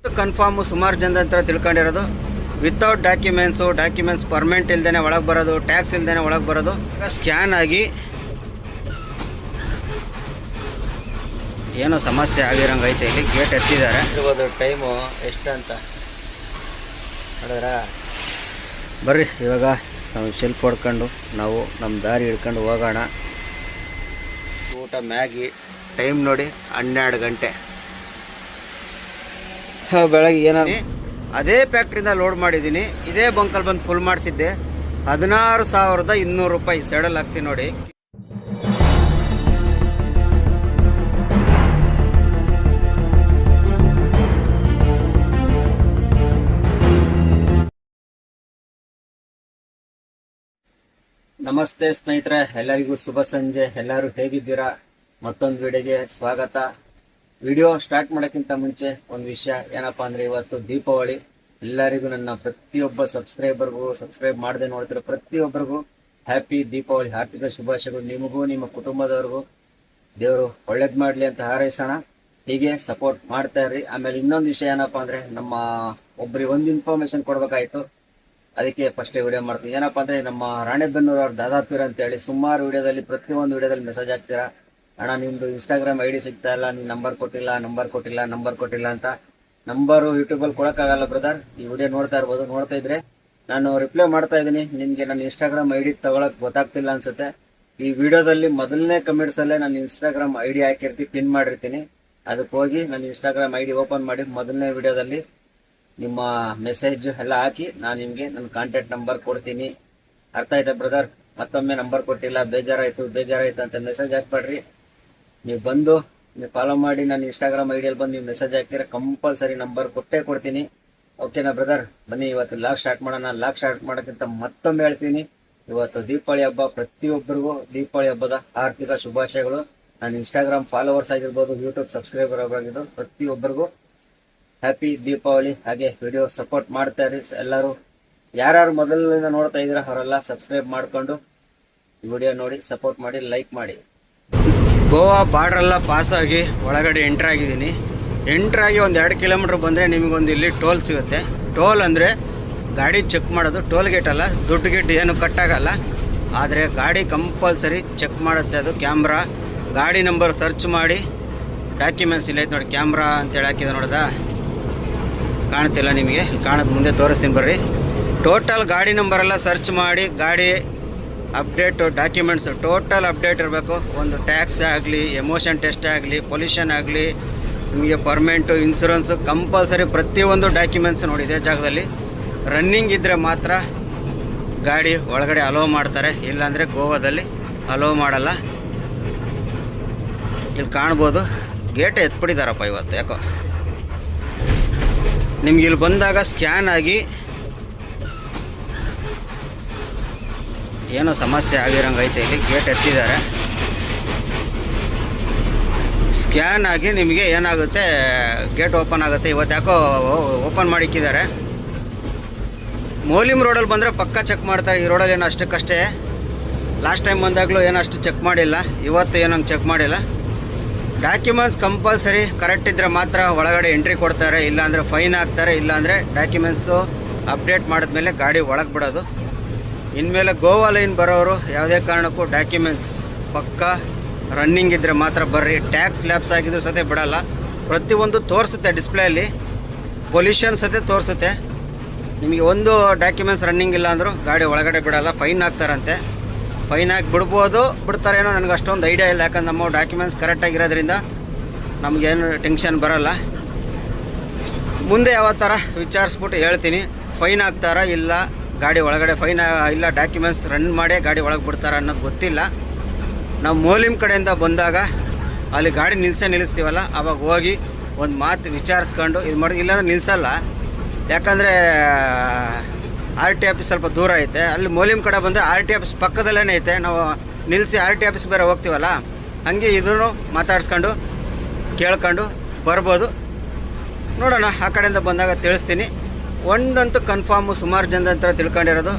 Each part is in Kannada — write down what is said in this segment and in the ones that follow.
ಕನ್ಫರ್ಮ್ ಸುಮಾರು ಜನದ ಹತ್ರ ತಿಳ್ಕೊಂಡಿರೋದು ವಿತೌಟ್ ಡಾಕ್ಯುಮೆಂಟ್ಸ್ ಪರ್ಮನೆಂಟ್ ಇಲ್ದೇನೆ ಒಳಗೆ ಬರೋದು, ಟ್ಯಾಕ್ಸ್ ಇಲ್ದೇನೆ ಒಳಗೆ ಬರೋದು. ಸ್ಕ್ಯಾನ್ ಆಗಿ ಏನೋ ಸಮಸ್ಯೆ ಆಗಿರೋಂಗೈತೆ. ಇಲ್ಲಿ ಗೇಟ್ ಎತ್ತಿದ್ದಾರೆ. ಇರ್ಬೋದು ಟೈಮು ಎಷ್ಟು ಅಂತ ನೋಡಿದ್ರ. ಬರ್ರಿ ಇವಾಗ ನಾವು ಶೆಲ್ಫ್ ಹೊಡ್ಕೊಂಡು ನಾವು ನಮ್ಮ ದಾರಿ ಹಿಡ್ಕೊಂಡು ಹೋಗೋಣ. ಊಟ ಮ್ಯಾಗಿ. ಟೈಮ್ ನೋಡಿ 12 ಗಂಟೆ. ಬೆಳಗ್ಗೆ ಏನೋ ಅದೇ ಫ್ಯಾಕ್ಟ್ರಿಯಿಂದ ಲೋಡ್ ಮಾಡಿದ್ದೀನಿ. ಇದೇ ಬಂಕಲ್ಲಿ ಬಂದು ಫುಲ್ ಮಾಡಿಸಿದ್ದೆ. 16,200 ರೂಪಾಯಿ ಸೆಡಲ್ ಹಾಕ್ತೀನಿ ನೋಡಿ. ನಮಸ್ತೆ ಸ್ನೇಹಿತರೆ, ಎಲ್ಲರಿಗೂ ಶುಭ ಸಂಜೆ. ಎಲ್ಲರೂ ಹೇಗಿದ್ದೀರಾ? ಮತ್ತೊಂದು ವಿಡಿಯೋಗೆ ಸ್ವಾಗತ. ವಿಡಿಯೋ ಸ್ಟಾರ್ಟ್ ಮಾಡೋಕ್ಕಿಂತ ಮುಂಚೆ ಒಂದು ವಿಷಯ ಏನಪ್ಪಾ ಅಂದ್ರೆ, ಇವತ್ತು ದೀಪಾವಳಿ. ಎಲ್ಲರಿಗೂ ನನ್ನ ಪ್ರತಿಯೊಬ್ಬ ಸಬ್ಸ್ಕ್ರೈಬರ್ಗೂ, ಸಬ್ಸ್ಕ್ರೈಬ್ ಮಾಡದೆ ನೋಡ್ತಿರೋ ಪ್ರತಿಯೊಬ್ಬರಿಗೂ ಹ್ಯಾಪಿ ದೀಪಾವಳಿ, ಆರ್ಥಿಕ ಶುಭಾಶಯಗಳು. ನಿಮಗೂ ನಿಮ್ಮ ಕುಟುಂಬದವ್ರಿಗೂ ದೇವರು ಒಳ್ಳೇದ್ ಮಾಡ್ಲಿ ಅಂತ ಹಾರೈಸೋಣ. ಹೀಗೆ ಸಪೋರ್ಟ್ ಮಾಡ್ತಾ ಇರ್ರಿ. ಆಮೇಲೆ ಇನ್ನೊಂದು ವಿಷಯ ಏನಪ್ಪಾ ಅಂದ್ರೆ, ನಮ್ಮ ಒಬ್ರಿಗೆ ಒಂದು ಇನ್ಫಾರ್ಮೇಶನ್ ಕೊಡ್ಬೇಕಾಯ್ತು, ಅದಕ್ಕೆ ಫಸ್ಟ್ ವಿಡಿಯೋ ಮಾಡ್ತೀನಿ. ಏನಪ್ಪಾ ಅಂದ್ರೆ, ನಮ್ಮ ರಾಣೆಬೆನ್ನೂರು ಅವ್ರ ದಾದಾಪೀರ್ ಅಂತ ಹೇಳಿ ಸುಮಾರು ವಿಡಿಯೋದಲ್ಲಿ, ಪ್ರತಿಯೊಂದು ವಿಡಿಯೋದಲ್ಲಿ ಮೆಸೇಜ್ ಹಾಕ್ತೀರಾ, ಅಣ್ಣ ನಿಮ್ದು ಇನ್ಸ್ಟಾಗ್ರಾಮ್ ID ಸಿಗ್ತಾ ಇಲ್ಲ, ನೀವು ನಂಬರ್ ಕೊಟ್ಟಿಲ್ಲ ಅಂತ. ನಂಬರು ಯೂಟ್ಯೂಬಲ್ಲಿ ಕೊಡೋಕ್ಕಾಗಲ್ಲ ಬ್ರದರ್. ಈ ವಿಡಿಯೋ ನೋಡ್ತಾ ಇರ್ಬೋದು. ನೋಡ್ತಾ ಇದ್ರೆ ನಾನು ರಿಪ್ಲೈ ಮಾಡ್ತಾ ಇದ್ದೀನಿ. ನಿಮಗೆ ನನ್ನ ಇನ್ಸ್ಟಾಗ್ರಾಮ್ ID ತಗೊಳಕ್ ಗೊತ್ತಾಗ್ತಿಲ್ಲ ಅನ್ಸುತ್ತೆ. ಈ ವಿಡಿಯೋದಲ್ಲಿ ಮೊದಲನೇ ಕಮೆಂಟ್ಸ್ ಅಲ್ಲೇ ನಾನು ಇನ್ಸ್ಟಾಗ್ರಾಮ್ ID ಹಾಕಿರ್ತೀನಿ, ಪಿನ್ ಮಾಡಿರ್ತೀನಿ. ಅದಕ್ಕೆ ಹೋಗಿ ನನ್ನ ಇನ್ಸ್ಟಾಗ್ರಾಮ್ ID ಓಪನ್ ಮಾಡಿ ಮೊದಲನೇ ವಿಡಿಯೋದಲ್ಲಿ ನಿಮ್ಮ ಮೆಸೇಜ್ ಎಲ್ಲ ಹಾಕಿ ನಾನು ನಿಮಗೆ ನನ್ನ ಕಾಂಟ್ಯಾಕ್ಟ್ ನಂಬರ್ ಕೊಡ್ತೀನಿ. ಅರ್ಥ ಆಯ್ತಾ ಬ್ರದರ್? ಮತ್ತೊಮ್ಮೆ ನಂಬರ್ ಕೊಟ್ಟಿಲ್ಲ, ಬೇಜಾರಾಯ್ತು ಅಂತ ಮೆಸೇಜ್ ಹಾಕ್ಬೇಡ್ರಿ. ನೀವು ಬಂದು ನೀವು ಫಾಲೋ ಮಾಡಿ ನನ್ನ ಇನ್ಸ್ಟಾಗ್ರಾಮ್ ಐಡಿಯಲ್ಲಿ ಬಂದು ನೀವು ಮೆಸೇಜ್ ಹಾಕ್ತೀರಾ, ಕಂಪಲ್ಸರಿ ನಂಬರ್ ಕೊಟ್ಟೇ ಕೊಡ್ತೀನಿ. ಓಕೆನಾ ಬ್ರದರ್? ಬನ್ನಿ ಇವತ್ತು ಲಾಗ್ ಸ್ಟಾರ್ಟ್ ಮಾಡೋಣ. ಲಾಗ್ ಸ್ಟಾರ್ಟ್ ಮಾಡೋಕ್ಕಿಂತ ಮತ್ತೊಮ್ಮೆ ಹೇಳ್ತೀನಿ, ಇವತ್ತು ದೀಪಾವಳಿ ಹಬ್ಬ. ಪ್ರತಿಯೊಬ್ಬರಿಗೂ ದೀಪಾವಳಿ ಹಬ್ಬದ ಆರ್ಥಿಕ ಶುಭಾಶಯಗಳು. ನನ್ನ ಇನ್ಸ್ಟಾಗ್ರಾಮ್ ಫಾಲೋವರ್ಸ್ ಆಗಿರ್ಬೋದು, ಯೂಟ್ಯೂಬ್ ಸಬ್ಸ್ಕ್ರೈಬರ್ ಆಗಿರ್ಬೋದು, ಪ್ರತಿಯೊಬ್ಬರಿಗೂ ಹ್ಯಾಪಿ ದೀಪಾವಳಿ. ಹಾಗೆ ವಿಡಿಯೋ ಸಪೋರ್ಟ್ ಮಾಡ್ತಾ ಇರಿ ಎಲ್ಲರೂ. ಯಾರ್ಯಾರು ಮೊದಲಿಂದ ನೋಡ್ತಾ ಇದ್ದೀರಾ ಅವರೆಲ್ಲ ಸಬ್ಸ್ಕ್ರೈಬ್ ಮಾಡ್ಕೊಂಡು ವಿಡಿಯೋ ನೋಡಿ ಸಪೋರ್ಟ್ ಮಾಡಿ, ಲೈಕ್ ಮಾಡಿ. ಗೋವಾ ಬಾರ್ಡರ್ ಎಲ್ಲ ಪಾಸ್ ಆಗಿ ಒಳಗಡೆ ಎಂಟ್ರ್ ಆಗಿದ್ದೀನಿ. ಎಂಟ್ರ್ ಆಗಿ ಒಂದು 2 ಕಿಲೋಮೀಟ್ರ್ ಬಂದರೆ ನಿಮಗೊಂದು ಇಲ್ಲಿ ಟೋಲ್ ಸಿಗುತ್ತೆ. ಟೋಲ್ ಅಂದರೆ ಗಾಡಿ ಚೆಕ್ ಮಾಡೋದು. ಟೋಲ್ ಗೇಟ್ ಅಲ್ಲ, ದುಡ್ಡು ಗೇಟ್ ಏನು ಕಟ್ಟಾಗಲ್ಲ, ಆದರೆ ಗಾಡಿ ಕಂಪಲ್ಸರಿ ಚೆಕ್ ಮಾಡುತ್ತೆ. ಅದು ಕ್ಯಾಮ್ರಾ, ಗಾಡಿ ನಂಬರ್ ಸರ್ಚ್ ಮಾಡಿ, ಡಾಕ್ಯುಮೆಂಟ್ಸ್ ಇಲ್ಲ ಐತೆ ನೋಡಿ, ಕ್ಯಾಮ್ರಾ ಅಂತೇಳಿ ಹಾಕಿದೆ ನೋಡ್ದಾ? ಕಾಣ್ತಿಲ್ಲ ನಿಮಗೆ? ಕಾಣೋದು ಮುಂದೆ ತೋರಿಸ್ತೀನಿ ಬರ್ರಿ. ಟೋಟಲ್ ಗಾಡಿ ನಂಬರ್ ಎಲ್ಲ ಸರ್ಚ್ ಮಾಡಿ, ಗಾಡಿ ಅಪ್ಡೇಟು, ಡಾಕ್ಯುಮೆಂಟ್ಸ್ ಟೋಟಲ್ ಅಪ್ಡೇಟ್ ಇರಬೇಕು. ಒಂದು ಟ್ಯಾಕ್ಸ್ ಆಗಲಿ, ಎಮೋಷನ್ ಟೆಸ್ಟ್ ಆಗಲಿ, ಪೊಲ್ಯೂಷನ್ ಆಗಲಿ, ನಿಮಗೆ ಪರ್ಮೆಂಟು, ಇನ್ಸೂರೆನ್ಸು, ಕಂಪಲ್ಸರಿ ಪ್ರತಿಯೊಂದು ಡಾಕ್ಯುಮೆಂಟ್ಸ್ ನೋಡಿ ಇದೇ ಜಾಗದಲ್ಲಿ ರನ್ನಿಂಗ್ ಇದ್ದರೆ ಮಾತ್ರ ಗಾಡಿ ಒಳಗಡೆ ಅಲೋ ಮಾಡ್ತಾರೆ. ಇಲ್ಲಾಂದರೆ ಗೋವಾದಲ್ಲಿ ಅಲೋ ಮಾಡಲ್ಲ. ಇಲ್ಲಿ ಕಾಣ್ಬೋದು, ಗೇಟ್ ಎತ್ಬಿಟ್ಟಿದ್ದಾರಪ್ಪ ಇವತ್ತು. ಯಾಕೋ ನಿಮ್ಗೆ ಇಲ್ಲಿ ಬಂದಾಗ ಸ್ಕ್ಯಾನ್ ಆಗಿ ಏನೋ ಸಮಸ್ಯೆ ಆಗಿರೋಂಗೈತೆ. ಇಲ್ಲಿ ಗೇಟ್ ಎತ್ತಿದ್ದಾರೆ. ಸ್ಕ್ಯಾನ್ ಆಗಿ ನಿಮಗೆ ಏನಾಗುತ್ತೆ, ಗೇಟ್ ಓಪನ್ ಆಗುತ್ತೆ. ಇವತ್ತು ಯಾಕೋ ಓಪನ್ ಮಾಡಿಕ್ಕಿದ್ದಾರೆ. ಮೌಲಿಮ್ ರೋಡಲ್ಲಿ ಬಂದರೆ ಪಕ್ಕ ಚೆಕ್ ಮಾಡ್ತಾರೆ. ಈ ರೋಡಲ್ಲಿ ಏನೋ ಅಷ್ಟಕ್ಕಷ್ಟೇ. ಲಾಸ್ಟ್ ಟೈಮ್ ಬಂದಾಗಲೂ ಏನೋ ಅಷ್ಟು ಚೆಕ್ ಮಾಡಿಲ್ಲ, ಇವತ್ತು ಏನಂಗೆ ಚೆಕ್ ಮಾಡಿಲ್ಲ. ಡಾಕ್ಯುಮೆಂಟ್ಸ್ ಕಂಪಲ್ಸರಿ ಕರೆಕ್ಟ್ ಇದ್ದರೆ ಮಾತ್ರ ಒಳಗಡೆ ಎಂಟ್ರಿ ಕೊಡ್ತಾರೆ, ಇಲ್ಲಾಂದರೆ ಫೈನ್ ಹಾಕ್ತಾರೆ. ಇಲ್ಲಾಂದರೆ ಡಾಕ್ಯುಮೆಂಟ್ಸು ಅಪ್ಡೇಟ್ ಮಾಡಿದ್ಮೇಲೆ ಗಾಡಿ ಒಳಗೆ ಬಿಡೋದು. ಇನ್ಮೇಲೆ ಗೋವಾ ಲೈನ್ ಬರೋರು ಯಾವುದೇ ಕಾರಣಕ್ಕೂ ಡಾಕ್ಯುಮೆಂಟ್ಸ್ ಪಕ್ಕ ರನ್ನಿಂಗ್ ಇದ್ದರೆ ಮಾತ್ರ ಬರ್ರಿ. ಟ್ಯಾಕ್ಸ್ ಲ್ಯಾಪ್ಸ್ ಆಗಿದ್ರು ಸತೆ ಬಿಡಲ್ಲ. ಪ್ರತಿಯೊಂದು ತೋರಿಸುತ್ತೆ ಡಿಸ್ಪ್ಲೇಯಲ್ಲಿ, ಪೊಲ್ಯೂಷನ್ ಸತೆ ತೋರಿಸುತ್ತೆ. ನಿಮಗೆ ಒಂದು ಡಾಕ್ಯುಮೆಂಟ್ಸ್ ರನ್ನಿಂಗ್ ಇಲ್ಲ ಅಂದರೂ ಗಾಡಿ ಒಳಗಡೆ ಬಿಡಲ್ಲ, ಫೈನ್ ಹಾಕ್ತಾರಂತೆ. ಫೈನ್ ಹಾಕಿ ಬಿಡ್ತಾರೇನೋ, ನನಗೆ ಅಷ್ಟೊಂದು ಐಡಿಯಾ ಇಲ್ಲ. ಯಾಕಂದ್ರೆ ನಮ್ಮ ಡಾಕ್ಯುಮೆಂಟ್ಸ್ ಕರೆಕ್ಟಾಗಿರೋದ್ರಿಂದ ನಮಗೇನು ಟೆನ್ಷನ್ ಬರೋಲ್ಲ. ಮುಂದೆ ಯಾವ ಥರ ವಿಚಾರಿಸ್ಬಿಟ್ಟು ಹೇಳ್ತೀನಿ. ಫೈನ್ ಹಾಕ್ತಾರಾ ಇಲ್ಲ, ಗಾಡಿ ಒಳಗಡೆ ಫೈನ್ ಇಲ್ಲ, ಡಾಕ್ಯುಮೆಂಟ್ಸ್ ರನ್ ಮಾಡೇ ಗಾಡಿ ಒಳಗೆ ಬಿಡ್ತಾರ ಅನ್ನೋದು ಗೊತ್ತಿಲ್ಲ. ನಾವು ಮೌಲಿಮ್ ಕಡೆಯಿಂದ ಬಂದಾಗ ಅಲ್ಲಿ ಗಾಡಿ ನಿಲ್ಲಿಸ್ತೀವಲ್ಲ, ಆವಾಗ ಹೋಗಿ ಒಂದು ಮಾತು ವಿಚಾರಿಸ್ಕೊಂಡು ಇದು ಮಾಡಿ. ಇಲ್ಲಾಂದ್ರೆ ನಿಲ್ಲಿಸಲ್ಲ. ಯಾಕಂದರೆ RT ಆಫೀಸ್ ಸ್ವಲ್ಪ ದೂರ ಐತೆ. ಅಲ್ಲಿ ಮೌಲಿಮ್ ಕಡೆ ಬಂದರೆ RT ಆಫೀಸ್ ಪಕ್ಕದಲ್ಲೇ ಐತೆ. ನಾವು ನಿಲ್ಲಿಸಿ RT ಆಫೀಸ್ ಬೇರೆ ಹೋಗ್ತೀವಲ್ಲ, ಹಾಗೆ ಇದನ್ನು ಮಾತಾಡಿಸ್ಕೊಂಡು ಕೇಳ್ಕೊಂಡು ಬರ್ಬೋದು. ನೋಡೋಣ, ಆ ಕಡೆಯಿಂದ ಬಂದಾಗ ತಿಳಿಸ್ತೀನಿ. ಒಂದಂತೂ ಕನ್ಫರ್ಮು, ಸುಮಾರು ಜನದ ಹತ್ರ ತಿಳ್ಕೊಂಡಿರೋದು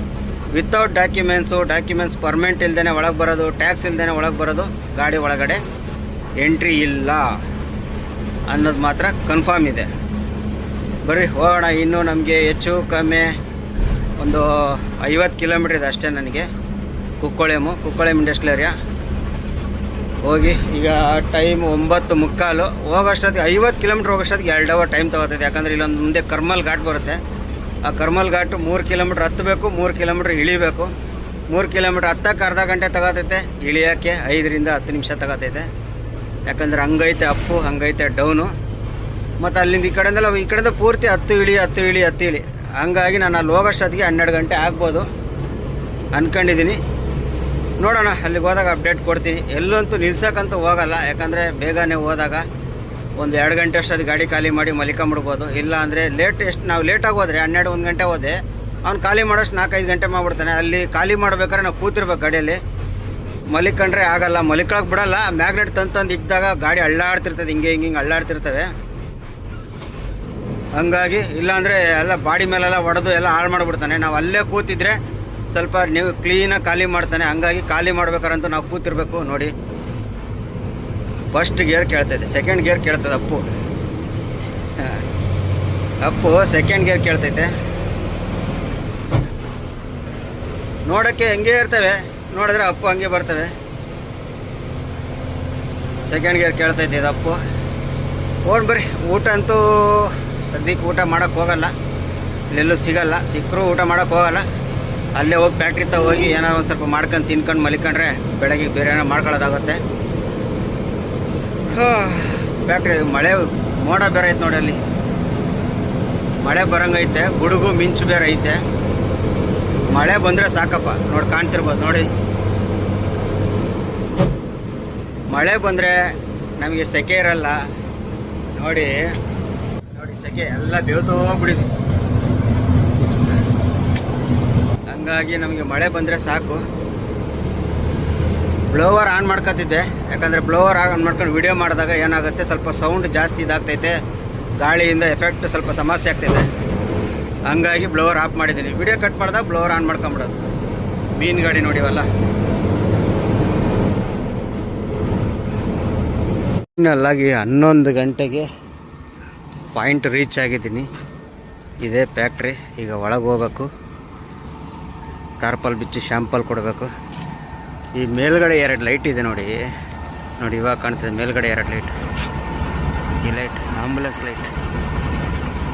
ವಿತೌಟ್ ಡಾಕ್ಯುಮೆಂಟ್ಸ್ ಪರ್ಮನೆಂಟ್ ಇಲ್ದೇನೆ ಒಳಗೆ ಬರೋದು, ಟ್ಯಾಕ್ಸ್ ಇಲ್ದೇನೆ ಒಳಗೆ ಬರೋದು, ಗಾಡಿ ಒಳಗಡೆ ಎಂಟ್ರಿ ಇಲ್ಲ ಅನ್ನೋದು ಮಾತ್ರ ಕನ್ಫರ್ಮ್ ಇದೆ. ಬರ್ರಿ ಹೋಗೋಣ. ಇನ್ನೂ ನಮಗೆ ಹೆಚ್ಚು ಕಮ್ಮಿ ಒಂದು 50 ಕಿಲೋಮೀಟ್ರ್ ಇದೆ ಅಷ್ಟೇ ನನಗೆ. ಕುಕ್ಕೋಳಂ ಇಂಡಸ್ಟ್ರಿಯಲ್ ಏರಿಯಾ ಹೋಗಿ ಈಗ ಟೈಮ್ 9:15 ಹೋಗೋಷ್ಟೊತ್ತಿಗೆ 50 ಕಿಲೋಮೀಟ್ರ್ ಹೋಗೋಷ್ಟೊತ್ತಿಗೆ 2 ಅವರ್ ಟೈಮ್ ತೊಗೋತೈತೆ. ಯಾಕಂದರೆ ಇಲ್ಲೊಂದು ಮುಂದೆ ಕರ್ಮಲ್ ಘಾಟ್ ಬರುತ್ತೆ. ಆ ಕರ್ಮಲ್ ಘಾಟು 3 ಕಿಲೋಮೀಟ್ರ್ ಹತ್ತಬೇಕು, 3 ಕಿಲೋಮೀಟ್ರ್ ಇಳಿಬೇಕು. 3 ಕಿಲೋಮೀಟ್ರ್ ಹತ್ತಕ್ಕೆ ಅರ್ಧ ಗಂಟೆ ತಗೋತೈತೆ, ಇಳಿಯೋಕ್ಕೆ 5ರಿಂದ 10 ನಿಮಿಷ ತಗೋತೈತೆ. ಯಾಕಂದರೆ ಹಂಗೈತೆ ಅಪ್ಪು, ಹಂಗೈತೆ ಡೌನು. ಮತ್ತು ಅಲ್ಲಿಂದ ಈ ಕಡೆಯಿಂದ ಪೂರ್ತಿ ಹತ್ತು ಇಳಿ. ಹಂಗಾಗಿ ನಾನು ಅಲ್ಲಿ ಹೋಗೋಷ್ಟೊತ್ತಿಗೆ 12 ಗಂಟೆ ಆಗ್ಬೋದು ಅಂದ್ಕೊಂಡಿದ್ದೀನಿ. ನೋಡೋಣ, ಅಲ್ಲಿಗೆ ಹೋದಾಗ ಅಪ್ಡೇಟ್ ಕೊಡ್ತೀನಿ. ಎಲ್ಲಂತೂ ನಿಲ್ಸೋಕ್ಕಂತೂ ಹೋಗಲ್ಲ, ಯಾಕಂದರೆ ಬೇಗನೆ ಹೋದಾಗ ಒಂದು 2 ಗಂಟೆ ಅಷ್ಟೊತ್ತಿಗೆ ಗಾಡಿ ಖಾಲಿ ಮಾಡಿ ಮಲಿಕೊಂಬಿಡ್ಬೋದು. ಇಲ್ಲ ಅಂದರೆ ನಾವು ಲೇಟಾಗಿ ಹೋದರೆ 12-1 ಗಂಟೆ ಹೋದೆ, ಅವ್ನು ಖಾಲಿ ಮಾಡೋಷ್ಟು 4-5 ಗಂಟೆ ಮಾಡಿಬಿಡ್ತಾನೆ. ಅಲ್ಲಿ ಖಾಲಿ ಮಾಡ್ಬೇಕಾದ್ರೆ ನಾವು ಕೂತಿರ್ಬೇಕು ಗಾಡಿಯಲ್ಲಿ. ಮಲಿಕೊಂಡ್ರೆ ಆಗಲ್ಲ, ಮಲಿಕೊಳಕ್ಕೆ ಬಿಡಲ್ಲ. ಮ್ಯಾಗ್ನೆಟ್ ತಂದು ಇದ್ದಾಗ ಗಾಡಿ ಅಳ್ಳಾಡ್ತಿರ್ತದೆ, ಹಿಂಗೆ ಅಳ್ಳಾಡ್ತಿರ್ತವೆ. ಹಂಗಾಗಿ ಇಲ್ಲಾಂದರೆ ಎಲ್ಲ ಬಾಡಿ ಮೇಲೆಲ್ಲ ಹೊಡೆದು ಎಲ್ಲ ಹಾಳು ಮಾಡಿಬಿಡ್ತಾನೆ. ನಾವು ಅಲ್ಲೇ ಕೂತಿದ್ರೆ ಸ್ವಲ್ಪ ನೀವು ಕ್ಲೀನಾಗಿ ಖಾಲಿ ಮಾಡ್ತಾನೆ. ಹಂಗಾಗಿ ಖಾಲಿ ಮಾಡ್ಬೇಕಾರಂತೂ ನಾವು ಕೂತಿರ್ಬೇಕು. ನೋಡಿ, ಫಸ್ಟ್ ಗೇರ್ ಕೇಳ್ತೈತೆ, ಸೆಕೆಂಡ್ ಗೇರ್ ಕೇಳ್ತದೆ ಅಪ್ಪು ಸೆಕೆಂಡ್ ಗೇರ್ ಕೇಳ್ತೈತೆ. ನೋಡೋಕ್ಕೆ ಹಂಗೆ ಇರ್ತವೆ, ನೋಡಿದ್ರೆ ಅಪ್ಪು ಹಂಗೆ ಬರ್ತವೆ. ಸೆಕೆಂಡ್ ಗೇರ್ ಕೇಳ್ತೈತೆ ಇದು ಅಪ್ಪು. ಬರ್ರಿ, ಊಟ ಅಂತೂ ಸದ್ಯಕ್ಕೆ ಊಟ ಮಾಡೋಕ್ಕೆ ಹೋಗಲ್ಲ, ಇಲ್ಲೆಲ್ಲೂ ಸಿಗಲ್ಲ. ಸಿಕ್ಕರೂ ಊಟ ಮಾಡೋಕ್ಕೆ ಹೋಗಲ್ಲ. ಅಲ್ಲೇ ಹೋಗಿ ಫ್ಯಾಕ್ಟ್ರಿ ಹೋಗಿ ಏನಾರು ಒಂದು ಸ್ವಲ್ಪ ಮಾಡ್ಕೊಂಡು ತಿನ್ಕೊಂಡು ಮಲಿಕೊಂಡ್ರೆ ಬೆಳಗ್ಗೆ ಬೇರೆ ಏನೋ ಮಾಡ್ಕೊಳ್ಳೋದಾಗುತ್ತೆ. ಫ್ಯಾಕ್ಟ್ರಿ ಮಳೆ ಮೋಡ ಬೇರೆ ಐತೆ ನೋಡಿ, ಅಲ್ಲಿ ಮಳೆ ಬರಂಗೈತೆ, ಗುಡುಗು ಮಿಂಚು ಬೇರೆ ಐತೆ. ಮಳೆ ಬಂದರೆ ಸಾಕಪ್ಪ. ನೋಡಿ, ಕಾಣ್ತಿರ್ಬೋದು ನೋಡಿ, ಮಳೆ ಬಂದರೆ ನಮಗೆ ಸೆಕೆ ಇರಲ್ಲ. ನೋಡಿ ಸೆಕೆ ಎಲ್ಲ ಬೇವ್ದು ಹೋಗ್ಬಿಡಿದ್ವಿ. ಹಂಗಾಗಿ ನಮಗೆ ಮಳೆ ಬಂದರೆ ಸಾಕು. ಬ್ಲೋವರ್ ಆನ್ ಮಾಡ್ಕೊತಿದ್ದೆ, ಯಾಕಂದರೆ ಬ್ಲೋವರ್ ಆನ್ ಮಾಡ್ಕೊಂಡು ವಿಡಿಯೋ ಮಾಡಿದಾಗ ಏನಾಗುತ್ತೆ, ಸ್ವಲ್ಪ ಸೌಂಡ್ ಜಾಸ್ತಿ ಇದಾಗ್ತೈತೆ, ಗಾಳಿಯಿಂದ ಎಫೆಕ್ಟ್ ಸ್ವಲ್ಪ ಸಮಸ್ಯೆ ಆಗ್ತೈತೆ. ಹಂಗಾಗಿ ಬ್ಲೋವರ್ ಆಫ್ ಮಾಡಿದ್ದೀನಿ. ವಿಡಿಯೋ ಕಟ್ ಮಾಡಿದಾಗ ಬ್ಲೋವರ್ ಆನ್ ಮಾಡ್ಕೊಂಬಿಡೋದು. ಮೀನು ಗಾಡಿ ನೋಡಿವಲ್ಲ. ಇನ್ನಲ್ಲಾಗಿ 11 ಗಂಟೆಗೆ ಪಾಯಿಂಟ್ ರೀಚ್ ಆಗಿದ್ದೀನಿ. ಇದೇ ಫ್ಯಾಕ್ಟ್ರಿ. ಈಗ ಒಳಗೆ ಹೋಗ್ಬೇಕು, ಟಾರ್ಪಲ್ ಬಿಚ್ಚಿ ಶ್ಯಾಂಪಲ್ ಕೊಡಬೇಕು. ಈ ಮೇಲ್ಗಡೆ 2 ಲೈಟ್ ಇದೆ ನೋಡಿ, ಇವಾಗ ಕಾಣ್ತದೆ ಮೇಲ್ಗಡೆ 2 ಲೈಟ್. ಈ ಲೈಟ್ ಆಂಬುಲೆನ್ಸ್ ಲೈಟ್.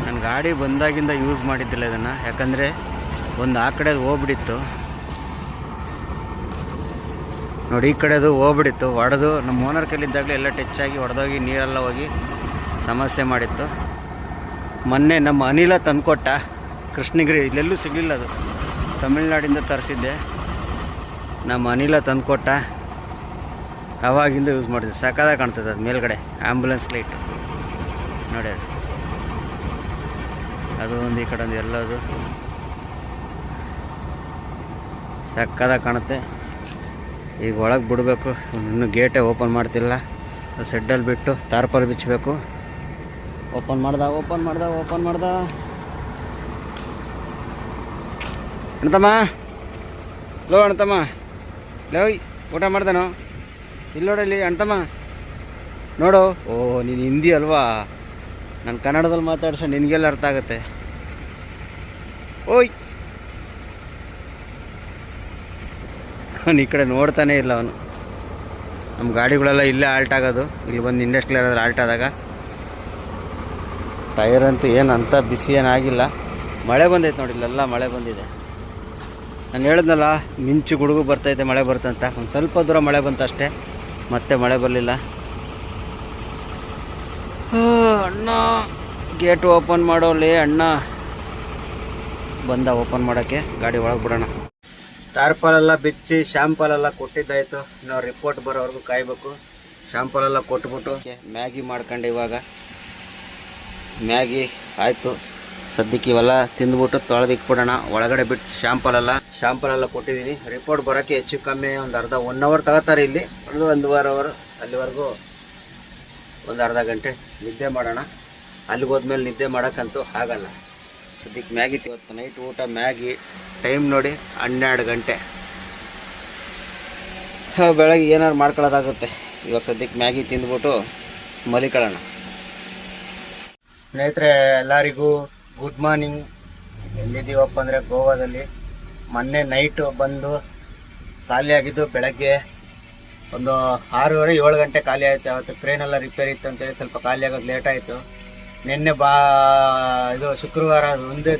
ನನ್ನ ಗಾಡಿ ಬಂದಾಗಿಂದ ಯೂಸ್ ಮಾಡಿದ್ದಿಲ್ಲ ಇದನ್ನು, ಯಾಕಂದರೆ ಒಂದು ಆ ಕಡೆದು ಹೋಗ್ಬಿಟ್ಟಿತ್ತು ನೋಡಿ, ಈ ಕಡೆದು ಹೋಗ್ಬಿಟ್ಟಿತ್ತು, ಹೊಡೆದು ನಮ್ಮ ಓನರ್ ಕೈಲಿದ್ದಾಗಲೇ ಎಲ್ಲ ಟಚ್ ಆಗಿ ಹೊಡೆದೋಗಿ ನೀರೆಲ್ಲ ಹೋಗಿ ಸಮಸ್ಯೆ ಮಾಡಿತ್ತು. ಮೊನ್ನೆ ನಮ್ಮ ಅನಿಲ ತಂದುಕೊಟ್ಟ ಕೃಷ್ಣಗಿರಿ, ಇಲ್ಲೆಲ್ಲೂ ಸಿಗಲಿಲ್ಲ, ಅದು ತಮಿಳ್ನಾಡಿಂದ ತರಿಸಿದ್ದೆ. ನಮ್ಮ ಅನಿಲ ತಂದುಕೊಟ್ಟ, ಆವಾಗಿಂದ ಯೂಸ್ ಮಾಡಿದ್ದೆ. ಸಕ್ಕದಾಗಿ ಕಾಣ್ತದೆ ಅದು ಮೇಲ್ಗಡೆ ಆ್ಯಂಬುಲೆನ್ಸ್ ಲೈಟ್ ನೋಡಿ. ಅದು ಒಂದು ಈ ಕಡೆ ಒಂದು ಎಲ್ಲದು ಸಕ್ಕದಾಗಿ ಕಾಣುತ್ತೆ. ಈಗ ಒಳಗೆ ಬಿಡಬೇಕು. ಇನ್ನೂ ಗೇಟೇ ಓಪನ್ ಮಾಡ್ತಿಲ್ಲ. ಸೆಡ್ಡಲ್ಲಿ ಬಿಟ್ಟು ತಾರ್ಪಲ್ ಬಿಚ್ಚಬೇಕು. ಓಪನ್ ಮಾಡ್ದ ಅಣ್ತಮ್ಮ, ಲೋ ಅಣ್ತಮ್ಮ, ಲೋಯ್ ಊಟ ಮಾಡ್ದಾನೋ ಇಲ್ಲಿ ನೋಡಲ್ಲಿ ಅಣ್ತಮ್ಮ ನೋಡು. ನೀನು ಹಿಂದಿ ಅಲ್ವಾ, ನಾನು ಕನ್ನಡದಲ್ಲಿ ಮಾತಾಡ್ಸೋ ನಿನಗೆಲ್ಲ ಅರ್ಥ ಆಗುತ್ತೆ. ಓಯ್, ಅವನು ಈ ಕಡೆ ನೋಡ್ತಾನೆ ಇಲ್ಲ. ಅವನು ನಮ್ಮ ಗಾಡಿಗಳೆಲ್ಲ ಇಲ್ಲೇ ಆಲ್ಟ್ ಆಗೋದು. ಇಲ್ಲಿ ಬಂದು ಇಂಡಸ್ಟ್ರಿಯಲ್ ಏರಿಯಾದಲ್ಲಿ ಆಲ್ಟ್ ಆದಾಗ ಟೈರ್ ಅಂತೂ ಏನು ಅಂಥ ಬಿಸಿ ಏನಾಗಿಲ್ಲ. ಮಳೆ ಬಂದೈತೆ ನೋಡಿ, ಇಲ್ಲೆಲ್ಲ ಮಳೆ ಬಂದಿದೆ. ನಾನು ಹೇಳಿದ್ನಲ್ಲ, ಮಿಂಚು ಗುಡುಗು ಬರ್ತೈತೆ, ಮಳೆ ಬರ್ತಂತ. ಒಂದು ಸ್ವಲ್ಪ ದೂರ ಮಳೆ ಬಂತು ಅಷ್ಟೇ, ಮತ್ತೆ ಮಳೆ ಬರಲಿಲ್ಲ. ಅಣ್ಣ ಗೇಟ್ ಓಪನ್ ಮಾಡೋಲ್ಲಿ ಅಣ್ಣ ಬಂದ ಓಪನ್ ಮಾಡೋಕ್ಕೆ. ಗಾಡಿ ಒಳಗೆ ಬಿಡೋಣ. ಟಾರ್ಪಲೆಲ್ಲ ಬಿಚ್ಚಿ ಶ್ಯಾಂಪಲೆಲ್ಲ ಕೊಟ್ಟಿದ್ದಾಯಿತು. ನಾವು ರಿಪೋರ್ಟ್ ಬರೋವರೆಗೂ ಕಾಯಬೇಕು. ಶ್ಯಾಂಪಲೆಲ್ಲ ಕೊಟ್ಬಿಟ್ಟು ಮ್ಯಾಗಿ ಮಾಡ್ಕೊಂಡು ಇವಾಗ ಮ್ಯಾಗಿ ಆಯಿತು. ಸದ್ಯಕ್ಕೆ ಇವೆಲ್ಲ ತಿಂದ್ಬಿಟ್ಟು ತೊಳೆದಿಕ್ಬಿಡೋಣ. ಒಳಗಡೆ ಬಿಟ್ಟು ಶಾಂಪಲೆಲ್ಲ ಕೊಟ್ಟಿದ್ದೀನಿ. ರಿಪೋರ್ಟ್ ಬರೋಕ್ಕೆ ಹೆಚ್ಚು ಕಮ್ಮಿ ಒಂದು 1 ಅವರ್ ತಗೋತಾರೆ ಇಲ್ಲಿ, 1.5 ಅವರ್. ಅಲ್ಲಿವರೆಗೂ ಒಂದು ಅರ್ಧ ಗಂಟೆ ನಿದ್ದೆ ಮಾಡೋಣ. ಅಲ್ಲಿಗೆ ಹೋದ್ಮೇಲೆ ನಿದ್ದೆ ಮಾಡೋಕ್ಕಂತೂ ಆಗಲ್ಲ. ಸದ್ಯಕ್ಕೆ ಮ್ಯಾಗಿ ಇವತ್ತು ನೈಟ್ ಊಟ ಮ್ಯಾಗಿ. ಟೈಮ್ ನೋಡಿ 12 ಗಂಟೆ. ಬೆಳಗ್ಗೆ ಏನಾದ್ರು ಮಾಡ್ಕೊಳ್ಳೋದಾಗುತ್ತೆ. ಇವಾಗ ಸದ್ಯಕ್ಕೆ ಮ್ಯಾಗಿ ತಿಂದ್ಬಿಟ್ಟು ಮಲಿಕೊಳ್ಳೋಣ. ಸ್ನೇಹಿತರೆ ಎಲ್ಲರಿಗೂ ಗುಡ್ ಮಾರ್ನಿಂಗ್. ಎಲ್ಲಿದ್ದೀವಪ್ಪ ಅಂದರೆ ಗೋವಾದಲ್ಲಿ. ಮೊನ್ನೆ ನೈಟು ಬಂದು ಖಾಲಿ ಆಗಿದ್ದು ಬೆಳಗ್ಗೆ ಒಂದು 6:30-7 ಗಂಟೆ ಖಾಲಿ ಆಯಿತು. ಅವತ್ತು ಟ್ರೈನೆಲ್ಲ ರಿಪೇರಿ ಇತ್ತು ಅಂತೇಳಿ ಸ್ವಲ್ಪ ಖಾಲಿ ಆಗೋದು ಲೇಟ್ ಆಯಿತು. ನಿನ್ನೆ ಇದು ಶುಕ್ರವಾರ ಒಂದೇ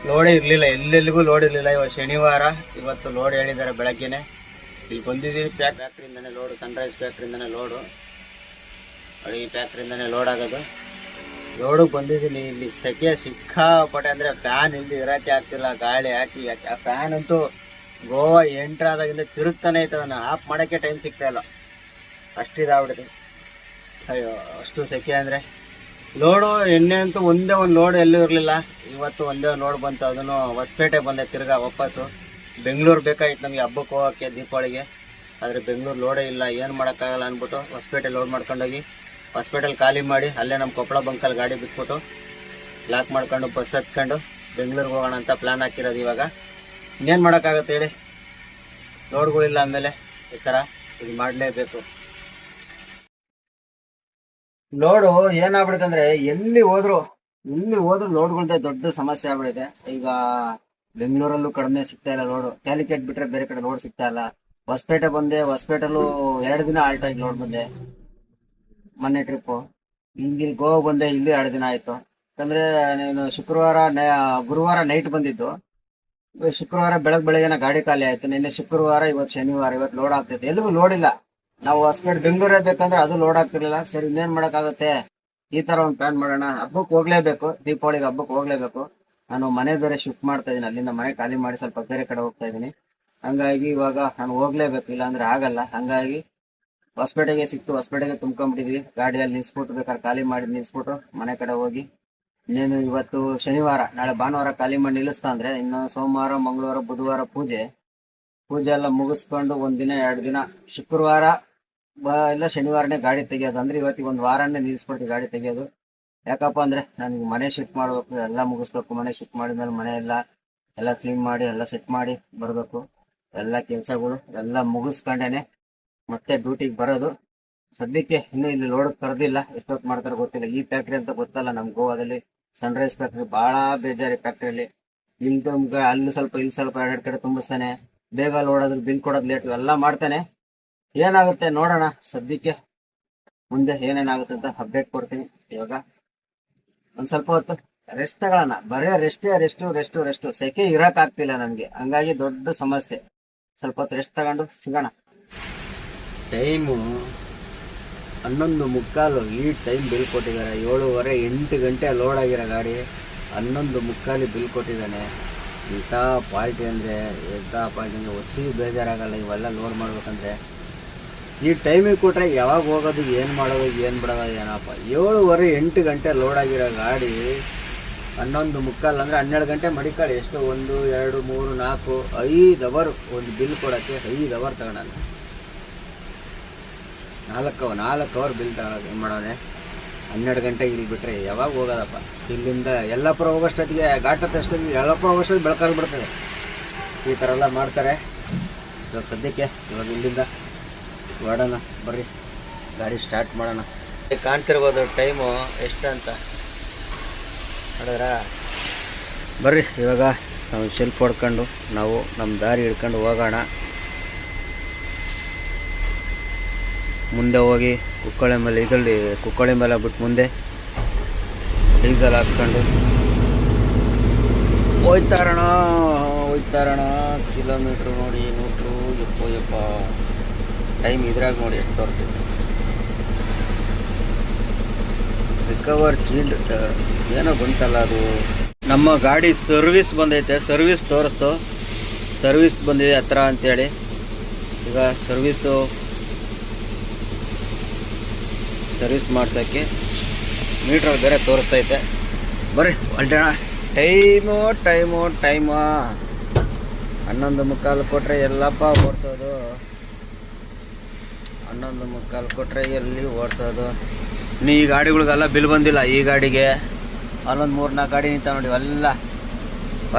ಲೋಡೇ ಇರಲಿಲ್ಲ, ಎಲ್ಲೆಲ್ಲಿಗೂ ಲೋಡ್ ಇರಲಿಲ್ಲ. ಇವತ್ತು ಶನಿವಾರ, ಇವತ್ತು ಲೋಡ್ ಹೇಳಿದ್ದಾರೆ ಬೆಳಗ್ಗೆನೆ. ಇಲ್ಲಿ ಬಂದಿದ್ದೀವಿ ಫ್ಯಾಕ್ಟ್ರಿಯಿಂದನೇ ಲೋಡು, ಸನ್ರೈಸ್ ಫ್ಯಾಕ್ಟ್ರಿಯಿಂದನೇ ಲೋಡು. ಈ ಫ್ಯಾಕ್ಟ್ರಿಯಿಂದನೇ ಲೋಡ್ ಆಗೋದು. ಲೋಡಿಗೆ ಬಂದಿದ್ದೀನಿ. ಇಲ್ಲಿ ಸೆಕೆ ಸಿಕ್ಕಾಪಟ್ಟೆ ಅಂದರೆ ಫ್ಯಾನ್ ಇಲ್ಲಿ ಇರೋಕ್ಕೆ ಆಗ್ತಿಲ್ಲ, ಗಾಳಿ ಹಾಕಿ. ಆ ಫ್ಯಾನ್ ಅಂತೂ ಗೋವಾ ಎಂಟ್ರ್ ಆದಾಗಿಂದ ತಿರುಗ್ತಾನೆ ಇರ್ತವನ್ನ ಆಫ್ ಮಾಡೋಕ್ಕೆ ಟೈಮ್ ಸಿಗ್ತಾ ಇಲ್ಲ, ಅಷ್ಟಿದಾಗ್ಬಿಡುತ್ತೆ. ಅಯ್ಯೋ ಅಷ್ಟು ಸೆಕೆ ಅಂದರೆ. ಲೋಡು ಎಣ್ಣೆ ಅಂತೂ ಒಂದೇ ಒಂದು ಲೋಡ್ ಎಲ್ಲೂ ಇರಲಿಲ್ಲ. ಇವತ್ತು ಒಂದೇ ಒಂದು ಲೋಡ್ ಬಂತು, ಅದನ್ನು ಹೊಸಪೇಟೆ ಬಂದೆ ತಿರ್ಗಾ ವಾಪಸ್ಸು. ಬೆಂಗಳೂರು ಬೇಕಾಗಿತ್ತು ನಮಗೆ ಹಬ್ಬಕ್ಕೆ ಹೋಗೋಕ್ಕೆ, ದೀಪಾವಳಿಗೆ. ಆದರೆ ಬೆಂಗಳೂರು ಲೋಡೇ ಇಲ್ಲ, ಏನು ಮಾಡೋಕ್ಕಾಗಲ್ಲ ಅಂದ್ಬಿಟ್ಟು ಹೊಸಪೇಟೆ ಲೋಡ್ ಮಾಡ್ಕೊಂಡೋಗಿ ಹಾಸ್ಪಿಟಲ್ ಖಾಲಿ ಮಾಡಿ ಅಲ್ಲೇ ನಮ್ಮ ಕೊಪ್ಪಳ ಬಂಕಲ್ಲಿ ಗಾಡಿ ಬಿಟ್ಬಿಟ್ಟು ಲಾಕ್ ಮಾಡ್ಕೊಂಡು ಬಸ್ ಹತ್ಕೊಂಡು ಬೆಂಗಳೂರಿಗೆ ಹೋಗೋಣ ಅಂತ ಪ್ಲ್ಯಾನ್ ಹಾಕಿರೋದು. ಇವಾಗ ಇನ್ನೇನು ಮಾಡೋಕ್ಕಾಗತ್ತೆ ಹೇಳಿ, ಲೋಡ್ಗಳಿಲ್ಲ ಅಂದಮೇಲೆ ಈ ಥರ ಇದು ಮಾಡಲೇಬೇಕು. ಲೋಡು ಏನಾಗ್ಬಿಡುತ್ತೆ ಅಂದರೆ ಎಲ್ಲಿ ಹೋದ್ರು ಲೋಡ್ಗಳ್ದೆ ದೊಡ್ಡ ಸಮಸ್ಯೆ ಆಗ್ಬಿಡುತ್ತೆ. ಈಗ ಬೆಂಗಳೂರಲ್ಲೂ ಕಡಿಮೆ ಸಿಗ್ತಾ ಇಲ್ಲ ಲೋಡು. ಕ್ಯಾಲಿಕೇಟ್ ಬಿಟ್ರೆ ಬೇರೆ ಕಡೆ ಲೋಡ್ ಸಿಗ್ತಾ ಇಲ್ಲ. ಹೊಸಪೇಟೆ ಬಂದೆ, ಹೊಸಪೇಟೆಲ್ಲೂ 2 ದಿನ ಆಲ್ಟ್ ಆಗಿ ಲೋಡ್ ಬಂದೆ ಮೊನ್ನೆ ಟ್ರಿಪ್ಪು. ಇಲ್ಲಿ ಗೋವಾ ಬಂದೆ, ಇಲ್ಲಿ 2 ದಿನ ಆಯಿತು. ಯಾಕಂದರೆ ನೀನು ಗುರುವಾರ ನೈಟ್ ಬಂದಿದ್ದು, ಶುಕ್ರವಾರ ಬೆಳಗ್ಗೆನ ಗಾಡಿ ಖಾಲಿ ಆಯಿತು. ನಿನ್ನೆ ಶುಕ್ರವಾರ, ಇವತ್ತು ಶನಿವಾರ, ಇವತ್ತು ಲೋಡ್ ಆಗ್ತೈತೆ. ಎಲ್ಲಿಗೂ ಲೋಡ್ ಇಲ್ಲ. ನಾವು ಹೊಸಪೇಟೆ ಬೆಂಗಳೂರೇ ಬೇಕಂದ್ರೆ ಅದು ಲೋಡ್ ಆಗ್ತಿರ್ಲಿಲ್ಲ. ಸರಿ ಇನ್ನೇನು ಮಾಡೋಕ್ಕಾಗುತ್ತೆ, ಈ ಥರ ಒಂದು ಪ್ಲಾನ್ ಮಾಡೋಣ. ಹಬ್ಬಕ್ಕೆ ಹೋಗ್ಲೇಬೇಕು, ದೀಪಾವಳಿಗೆ ಹಬ್ಬಕ್ಕೆ ಹೋಗ್ಲೇಬೇಕು. ನಾನು ಮನೆ ಬೇರೆ ಶಿಫ್ಟ್ ಮಾಡ್ತಾ ಇದ್ದೀನಿ, ಅಲ್ಲಿಂದ ಮನೆ ಖಾಲಿ ಮಾಡಿ ಸ್ವಲ್ಪ ಬೇರೆ ಕಡೆ ಹೋಗ್ತಾ ಇದ್ದೀನಿ. ಹಂಗಾಗಿ ಇವಾಗ ನಾನು ಹೋಗ್ಲೇಬೇಕು, ಇಲ್ಲಾಂದ್ರೆ ಆಗಲ್ಲ. ಹಂಗಾಗಿ ಹೊಸಪೇಟೆಗೆ ಸಿಕ್ತು, ಹೊಸಪೇಟೆಗೆ ತುಂಬ್ಕೊಂಡ್ಬಿಟ್ಟಿದ್ವಿ. ಗಾಡಿಯಲ್ಲಿ ನಿಲ್ಸ್ಬಿಟ್ಟು ಬೇಕಾದ್ರೆ ಖಾಲಿ ಮಾಡಿ ನಿಲ್ಸ್ಬಿಟ್ಟು ಮನೆ ಕಡೆ ಹೋಗಿ. ಇನ್ನೇನು ಇವತ್ತು ಶನಿವಾರ, ನಾಳೆ ಭಾನುವಾರ ಖಾಲಿ ಮಾಡಿ ನಿಲ್ಲಿಸ್ತಾ ಅಂದರೆ ಇನ್ನು ಸೋಮವಾರ, ಮಂಗಳವಾರ, ಬುಧವಾರ ಪೂಜೆ ಎಲ್ಲ ಮುಗಿಸ್ಕೊಂಡು 1 ದಿನ 2 ದಿನ ಶುಕ್ರವಾರ ಇಲ್ಲ ಶನಿವಾರನೇ ಗಾಡಿ ತೆಗಿಯೋದು. ಅಂದರೆ ಇವತ್ತಿಗೆ 1 ವಾರನೇ ನಿಲ್ಲಿಸ್ಬಿಡ್ತೀವಿ ಗಾಡಿ ತೆಗಿಯೋದು. ಯಾಕಪ್ಪ ಅಂದರೆ ನನಗೆ ಮನೆ ಶಿಫ್ಟ್ ಮಾಡಬೇಕು, ಎಲ್ಲ ಮುಗಿಸ್ಬೇಕು. ಮನೆ ಶಿಫ್ಟ್ ಮಾಡಿದ್ಮೇಲೆ ಮನೆ ಎಲ್ಲ ಕ್ಲೀನ್ ಮಾಡಿ ಎಲ್ಲ ಸೆಟ್ ಮಾಡಿ ಬರಬೇಕು. ಎಲ್ಲ ಕೆಲಸಗಳು ಎಲ್ಲ ಮುಗಿಸ್ಕೊಂಡೇನೆ ಮತ್ತೆ ಡ್ಯೂಟಿಗೆ ಬರೋದು. ಸದ್ಯಕ್ಕೆ ಇನ್ನೂ ಇಲ್ಲಿ ಲೋಡ್ ಕರೆದಿಲ್ಲ, ಎಷ್ಟೊತ್ತು ಮಾಡ್ತಾರೆ ಗೊತ್ತಿಲ್ಲ. ಈ ಫ್ಯಾಕ್ಟ್ರಿ ಅಂತ ಗೊತ್ತಲ್ಲ, ನಮ್ಮ ಗೋವಾದಲ್ಲಿ ಸನ್ರೈಸ್ ಫ್ಯಾಕ್ಟ್ರಿ ಭಾಳ ಬೇಜಾರಿ. ಫ್ಯಾಕ್ಟ್ರಿಯಲ್ಲಿ ಇಲ್ಲಿ ಅಲ್ಲಿ ಸ್ವಲ್ಪ ಇಲ್ಲಿ ಸ್ವಲ್ಪ 2 ಕಡೆ ತುಂಬಿಸ್ತಾನೆ, ಬೇಗ ಲೋಡೋದು, ಬಿಲ್ ಕೊಡೋದು ಲೇಟ್, ಎಲ್ಲ ಮಾಡ್ತಾನೆ. ಏನಾಗುತ್ತೆ ನೋಡೋಣ. ಸದ್ಯಕ್ಕೆ ಮುಂದೆ ಏನೇನಾಗುತ್ತೆ ಅಂತ ಅಪ್ಡೇಟ್ ಕೊಡ್ತೀನಿ. ಇವಾಗ ಒಂದು ಸ್ವಲ್ಪ ಹೊತ್ತು ರೆಸ್ಟ್ ತಗೊಳ್ಳೋಣ. ಬರೀ ರೆಸ್ಟು. ಸೆಕೆ ಇರೋಕ್ಕಾಗ್ತಿಲ್ಲ ನನಗೆ, ಹಂಗಾಗಿ ದೊಡ್ಡ ಸಮಸ್ಯೆ. ಸ್ವಲ್ಪ ಹೊತ್ತು ರೆಸ್ಟ್ ತಗೊಂಡು ಸಿಗೋಣ. ಟೈಮು 11:15. ಈ ಟೈಮ್ ಬಿಲ್ ಕೊಟ್ಟಿದ್ದಾರೆ. 7:15 8 ಗಂಟೆ ಲೋಡ್ ಆಗಿರೋ ಗಾಡಿ 11:15 ಬಿಲ್ ಕೊಟ್ಟಿದ್ದಾನೆ. ಇಂಥ ಪಾಲ್ಟಿ ಅಂದರೆ ಹೊಸಿ ಬೇಜಾರಾಗಲ್ಲ ಇವೆಲ್ಲ ಲೋಡ್ ಮಾಡ್ಬೇಕಂದ್ರೆ. ಈ ಟೈಮಿಗೆ ಕೊಟ್ಟರೆ ಯಾವಾಗ ಹೋಗೋದು, ಏನು ಮಾಡೋದು, ಏನು ಬಿಡೋದು ಏನಪ್ಪ. 7:15 8 ಗಂಟೆ ಲೋಡ್ ಆಗಿರೋ ಗಾಡಿ 11:15 ಅಂದರೆ 12 ಗಂಟೆ ಮಡಿಕಾಳಿ. ಎಷ್ಟು 1 2 3 4 5 ಅವರ್ ಒಂದು ಬಿಲ್ ಕೊಡೋಕ್ಕೆ 5 ಅವರ್ ತಗೊಳಲ್ಲ. 4 ಅವರ್ ಬಿಲ್ ತಗೊಳ್ಳೋದು ಏನು ಮಾಡೋದೆ. 12 ಗಂಟೆಗೆ ಇಲ್ಲಿ ಬಿಟ್ಟರೆ ಯಾವಾಗ ಹೋಗೋದಪ್ಪ. ಇಲ್ಲಿಂದ ಯಲ್ಲಾಪುರ ಹೋಗೋಷ್ಟೊತ್ತಿಗೆ, ಘಾಟತ್ತಷ್ಟೊತ್ತಿಗೆ ಯಲ್ಲಾಪುರ ಹೋಗೋಷ್ಟೊತ್ತಿಗೆ ಬೆಳಕಾಗ್ಬಿಡ್ತದೆ. ಈ ಥರ ಎಲ್ಲ ಮಾಡ್ತಾರೆ. ಇವಾಗ ಸದ್ಯಕ್ಕೆ ಇಲ್ಲಿಂದ ಹೊರಡೋಣ, ಬರ್ರಿ ಗಾಡಿ ಸ್ಟಾರ್ಟ್ ಮಾಡೋಣ. ಕಾಣ್ತಿರ್ಬೋದು ಟೈಮು ಎಷ್ಟು ಅಂತ ನೋಡಿದ್ರ. ಬರ್ರಿ ಇವಾಗ ನಾವು ಸೆಲ್ಫ್ ಹೊಡ್ಕೊಂಡು ನಾವು ನಮ್ಮ ದಾರಿ ಹಿಡ್ಕೊಂಡು ಹೋಗೋಣ. ಮುಂದೆ ಹೋಗಿ ಕುಕ್ಕಳೆ ಮೇಲೆ ಬಿಟ್ಟು ಮುಂದೆ ಡೀಸೆಲ್ ಹಾಕ್ಸ್ಕೊಂಡು ಹೋಯ್ತಾರಣ. ಕಿಲೋಮೀಟ್ರು ನೋಡಿ 100 ಟೈಮ್ ಇದ್ರಾಗ ನೋಡಿ ಎಷ್ಟು ತೋರಿಸ್ತಿತ್ತು. ರಿಕವರ್ ಚೀಲ್ಡ್ ಏನೋ ಬಂತಲ್ಲ ಅದು. ನಮ್ಮ ಗಾಡಿ ಸರ್ವಿಸ್ ಬಂದೈತೆ, ಸರ್ವಿಸ್ ತೋರಿಸ್ತು. ಸರ್ವಿಸ್ ಬಂದಿದೆ ಹತ್ರ ಅಂತೇಳಿ. ಈಗ ಸರ್ವಿಸ್ ಮಾಡ್ಸೋಕ್ಕೆ ಮೀಟ್ರಲ್ಲಿ ಬೇರೆ ತೋರಿಸ್ತೈತೆ. ಬರ್ರಿ ಹೊಲ್ಟೋಣ. ಟೈಮು 11:15 ಕೊಟ್ಟರೆ ಎಲ್ಲಪ್ಪ ಓಡಿಸೋದು. 11:15 ಕೊಟ್ಟರೆ ಎಲ್ಲಿ ಓಡಿಸೋದು. ಇನ್ನು ಈ ಗಾಡಿಗಳಿಗೆಲ್ಲ ಬಿಲ್ ಬಂದಿಲ್ಲ. ಈ ಗಾಡಿಗೆ ಅಲ್ಲೊಂದು 3-4 ಗಾಡಿ ನಿಂತ ನೋಡಿ,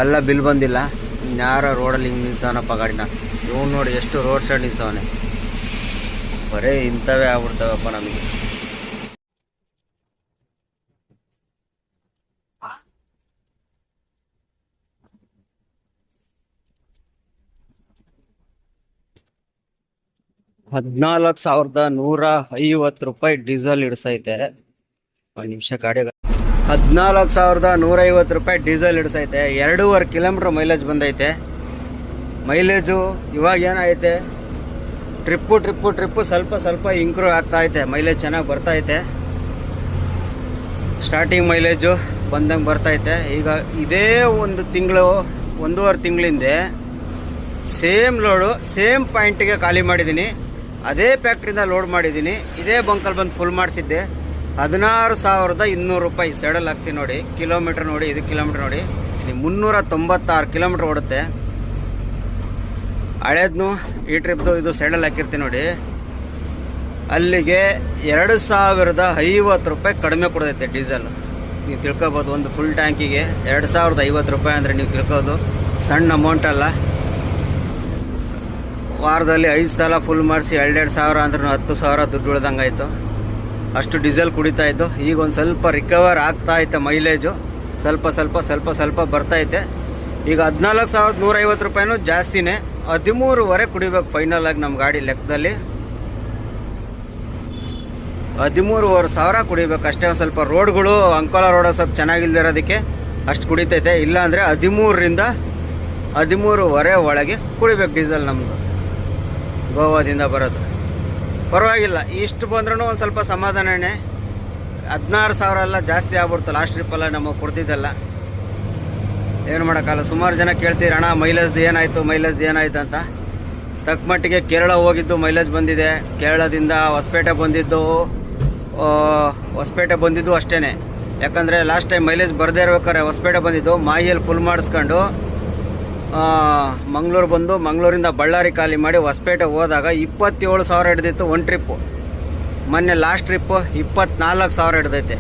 ಎಲ್ಲ ಬಿಲ್ ಬಂದಿಲ್ಲ. ಇನ್ಯಾರೋ ರೋಡಲ್ಲಿ ಹಿಂಗೆ ನಿಲ್ಸವನಪ್ಪ ಗಾಡಿನ. ಇವನು ನೋಡಿ ಎಷ್ಟು ರೋಡ್ ಸೈಡ್ ನಿಲ್ಸವನೆ. ಬರೀ ಇಂಥವೇ ಆಗ್ಬಿಡ್ತಾವಪ್ಪ ನಮಗೆ. 14,150 ಡೀಸೆಲ್ ಹಿಡಿಸೈತೆ. ಒಂದು ನಿಮಿಷ ಗಾಡಿ 14,150 ಡೀಸೆಲ್ ಹಿಡಿಸೈತೆ. 2.5 ಕಿಲೋಮೀಟ್ರ್ ಮೈಲೇಜ್ ಬಂದೈತೆ. ಮೈಲೇಜು ಇವಾಗ ಏನೈತೆ, ಟ್ರಿಪ್ಪು ಸ್ವಲ್ಪ ಇಂಪ್ರೂವ್ ಆಗ್ತಾ ಐತೆ. ಮೈಲೇಜ್ ಚೆನ್ನಾಗಿ ಬರ್ತೈತೆ. ಸ್ಟಾರ್ಟಿಂಗ್ ಮೈಲೇಜು ಬಂದಂಗೆ ಬರ್ತೈತೆ. ಈಗ ಇದೇ ಒಂದು ತಿಂಗಳು 1.5 ತಿಂಗಳಿಂದೆ ಸೇಮ್ ಲೋಡು ಸೇಮ್ ಪಾಯಿಂಟಿಗೆ ಖಾಲಿ ಮಾಡಿದ್ದೀನಿ. ಅದೇ ಫ್ಯಾಕ್ಟ್ರಿಯಿಂದ ಲೋಡ್ ಮಾಡಿದ್ದೀನಿ. ಇದೇ ಬಂಕಲ್ಲಿ ಬಂದು ಫುಲ್ ಮಾಡಿಸಿದ್ದೆ. 16,200 ರೂಪಾಯಿ ಸೆಡಲ್ ಹಾಕ್ತೀನಿ ನೋಡಿ. ಕಿಲೋಮೀಟ್ರ್ ನೋಡಿ, ಇದು ಕಿಲೋಮೀಟ್ರ್ ನೋಡಿ, ಇದು 396 ಕಿಲೋಮೀಟ್ರ್ ಓಡುತ್ತೆ. ಹಳೇದ್ನು ಈ ಟ್ರಿಪ್ದು ಇದು ಸೈಡಲ್ಲಿ ಹಾಕಿರ್ತೀನಿ ನೋಡಿ. ಅಲ್ಲಿಗೆ 2,050 ರೂಪಾಯಿ ಕಡಿಮೆ ಕೊಡ್ತೈತೆ ಡೀಸೆಲ್. ನೀವು ತಿಳ್ಕೊಬೋದು, ಒಂದು ಫುಲ್ ಟ್ಯಾಂಕಿಗೆ 2,050 ರೂಪಾಯಿ ಅಂದರೆ ನೀವು ತಿಳ್ಕೋದು ಸಣ್ಣ ಅಮೌಂಟ್ ಅಲ್ಲ. ವಾರದಲ್ಲಿ 5 ಸಲ ಫುಲ್ ಮಾಡಿಸಿ 2,2 ಸಾವಿರ ಅಂದ್ರೆ 10,000 ದುಡ್ಡು ಉಳ್ದಂಗಾಯ್ತು. ಅಷ್ಟು ಡೀಸೆಲ್ ಕುಡಿತಾಯಿತ್ತು. ಈಗ ಒಂದು ಸ್ವಲ್ಪ ರಿಕವರ್ ಆಗ್ತಾ ಐತೆ. ಮೈಲೇಜು ಸ್ವಲ್ಪ ಬರ್ತೈತೆ. ಈಗ 14,150 ರೂಪಾಯಿನೂ ಜಾಸ್ತಿನೇ. 13.5 ಕುಡಿಬೇಕು ಫೈನಲ್ ಆಗಿ ನಮ್ಮ ಗಾಡಿ ಲೆಕ್ಕದಲ್ಲಿ. 13,500 ಕುಡಿಬೇಕು ಅಷ್ಟೇ. ಒಂದು ಸ್ವಲ್ಪ ರೋಡ್ಗಳು ಅಂಕೋಲ ರೋಡ್ ಸ್ವಲ್ಪ ಚೆನ್ನಾಗಿಲ್ದಿರೋದಕ್ಕೆ ಅಷ್ಟು ಕುಡಿತೈತೆ. ಇಲ್ಲಾಂದರೆ 13ರಿಂದ 13.5 ಒಳಗೆ ಕುಡಿಬೇಕು ಡೀಸೆಲ್. ನಮ್ಮದು ಗೋವಾದಿಂದ ಬರೋದು ಪರವಾಗಿಲ್ಲ. ಇಷ್ಟು ಬಂದ್ರೂ ಒಂದು ಸ್ವಲ್ಪ ಸಮಾಧಾನನೇ. 16,000 ಎಲ್ಲ ಜಾಸ್ತಿ ಆಗ್ಬಿಡ್ತು. ಲಾಸ್ಟ್ ಟ್ರಿಪ್ಪೆಲ್ಲ ನಮಗೆ ಕೊಡ್ತಿದ್ದಲ್ಲ. ಏನು ಮಾಡೋಕ್ಕಲ್ಲ. ಸುಮಾರು ಜನ ಕೇಳ್ತೀರಿ ಅಣ್ಣ ಮೈಲೇಜ್ದು ಏನಾಯಿತು ಅಂತ. ತಕ್ಕ ಮಟ್ಟಿಗೆ ಕೇರಳ ಹೋಗಿದ್ದು ಮೈಲೇಜ್ ಬಂದಿದೆ. ಕೇರಳದಿಂದ ಹೊಸಪೇಟೆ ಬಂದಿದ್ದು ಅಷ್ಟೇ. ಯಾಕಂದರೆ ಲಾಸ್ಟ್ ಟೈಮ್ ಮೈಲೇಜ್ ಬರದೇ ಇರ್ಬೇಕಾದ್ರೆ ಹೊಸಪೇಟೆ ಬಂದಿದ್ದು. ಮಾಹಿಯಲ್ಲಿ ಫುಲ್ ಮಾಡಿಸ್ಕೊಂಡು ಮಂಗಳೂರಿಂದ ಬಳ್ಳಾರಿ ಖಾಲಿ ಮಾಡಿ ಹೊಸಪೇಟೆ ಹೋದಾಗ 27,000 ಹಿಡ್ದಿತ್ತು ಒಂದು ಟ್ರಿಪ್ಪು. ಮೊನ್ನೆ ಲಾಸ್ಟ್ ಟ್ರಿಪ್ಪು 24,000 ಹಿಡ್ದೈತೆ.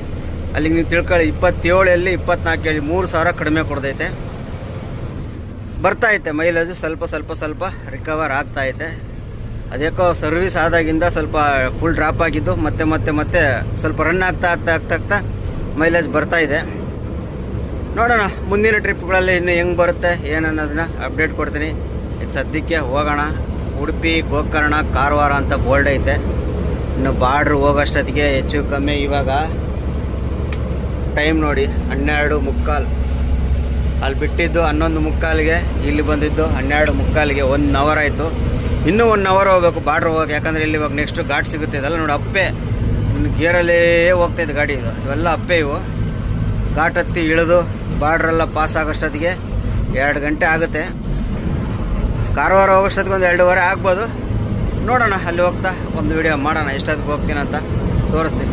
ಅಲ್ಲಿಗೆ ನೀವು ತಿಳ್ಕೊಳ್ಳಿ, 27 ಎಲ್ಲಿ 24 ಹೇಳಿ 3,000 ಕಡಿಮೆ ಕೊಡ್ದೈತೆ. ಬರ್ತಾಯಿತೆ ಮೈಲೇಜು ಸ್ವಲ್ಪ ರಿಕವರ್ ಆಗ್ತಾಯಿದೆ. ಅದೇಕೋ ಸರ್ವಿಸ್ ಆದಾಗಿಂದ ಸ್ವಲ್ಪ ಫುಲ್ ಡ್ರಾಪ್ ಆಗಿದ್ದು ಮತ್ತೆ ಸ್ವಲ್ಪ ರನ್ ಆಗ್ತಾ ಮೈಲೇಜ್ ಬರ್ತಾಯಿದೆ. ನೋಡೋಣ ಮುಂದಿನ ಟ್ರಿಪ್ಗಳಲ್ಲಿ ಇನ್ನು ಹೆಂಗೆ ಬರುತ್ತೆ ಏನನ್ನೋದನ್ನ ಅಪ್ಡೇಟ್ ಕೊಡ್ತೀನಿ. ಈಗ ಸದ್ಯಕ್ಕೆ ಹೋಗೋಣ. ಉಡುಪಿ, ಗೋಕರ್ಣ, ಕಾರವಾರ ಅಂತ ಬೋರ್ಡ್ ಐತೆ. ಇನ್ನು ಬಾರ್ಡ್ರ್ ಹೋಗೋಷ್ಟೊತ್ತಿಗೆ ಹೆಚ್ಚು ಕಮ್ಮಿ ಇವಾಗ ಟೈಮ್ ನೋಡಿ 12:15. ಅಲ್ಲಿ ಬಿಟ್ಟಿದ್ದು 11:15ಗೆ, ಇಲ್ಲಿ ಬಂದಿದ್ದು 12:15ಗೆ. 1 ಅವರ್ ಆಯಿತು. ಇನ್ನೂ 1 ಅವರ್ ಹೋಗ್ಬೇಕು ಬಾರ್ಡ್ರ್ ಹೋಗೋಕೆ. ಯಾಕಂದರೆ ಇಲ್ಲಿ ಇವಾಗ ನೆಕ್ಸ್ಟ್ ಘಾಟ್ ಸಿಗುತ್ತೆ. ಇದೆಲ್ಲ ನೋಡಿ ಅಪ್ಪೆ, ಇನ್ನು ಗೇರಲ್ಲೇ ಹೋಗ್ತಾಯಿದ್ದು ಗಾಡಿ. ಇವೆಲ್ಲ ಅಪ್ಪೆ ಇವು. ಘಾಟ್ ಹತ್ತಿ ಇಳಿದು ಬಾರ್ಡ್ರೆಲ್ಲ ಪಾಸ್ ಆಗೋಷ್ಟೊತ್ತಿಗೆ 2 ಗಂಟೆ ಆಗುತ್ತೆ. ಕಾರವಾರ ಹೋಗೋಷ್ಟೊತ್ತಿಗೆ ಒಂದು 2:15 ಆಗ್ಬೋದು. ನೋಡೋಣ, ಅಲ್ಲಿ ಹೋಗ್ತಾ ಒಂದು ವಿಡಿಯೋ ಮಾಡೋಣ. ಎಷ್ಟೊತ್ತಿಗೆ ಹೋಗ್ತೀನಿ ಅಂತ ತೋರಿಸ್ತೀನಿ.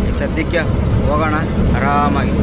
ಈಗ ಸದ್ಯಕ್ಕೆ ಹೋಗೋಣ ಆರಾಮಾಗಿ.